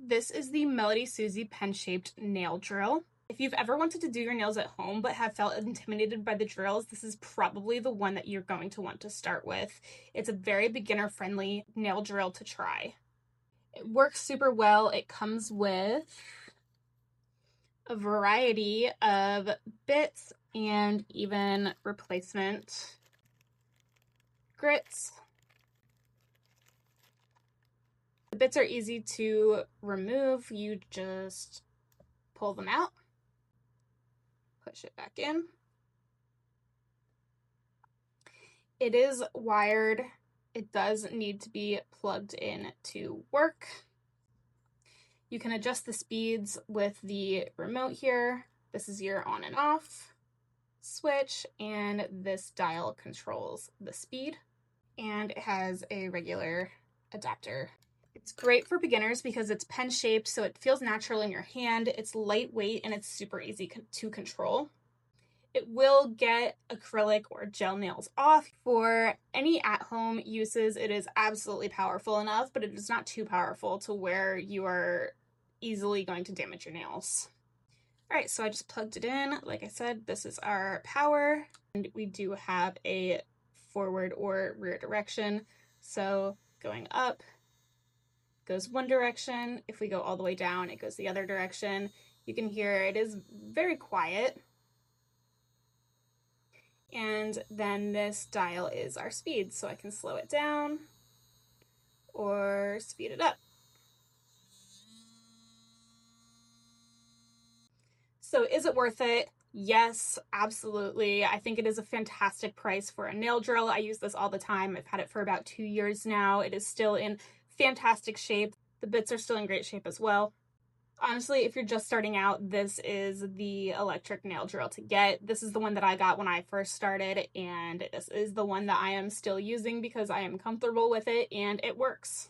This is the MelodySusie pen-shaped nail drill. If you've ever wanted to do your nails at home but have felt intimidated by the drills, this is probably the one that you're going to want to start with. It's a very beginner-friendly nail drill to try. It works super well. It comes with a variety of bits and even replacement grits. The bits are easy to remove. You just pull them out, push it back in. It is wired. It does need to be plugged in to work. You can adjust the speeds with the remote here. This is your on and off switch, and this dial controls the speed, and it has a regular adapter. It's great for beginners because it's pen shaped, so it feels natural in your hand. It's lightweight and it's super easy to control. It will get acrylic or gel nails off. For any at-home uses, it is absolutely powerful enough, but it is not too powerful to where you are easily going to damage your nails. All right, so I just plugged it in. Like I said, this is our power, and we do have a forward or rear direction. So going up goes one direction. If we go all the way down, it goes the other direction. You can hear it is very quiet. And then this dial is our speed, so I can slow it down or speed it up. So is it worth it? Yes, absolutely. I think it is a fantastic price for a nail drill. I use this all the time. I've had it for about 2 years now. It is still in fantastic shape. The bits are still in great shape as well. Honestly, if you're just starting out, this is the electric nail drill to get. This is the one that I got when I first started, and this is the one that I am still using because I am comfortable with it and it works.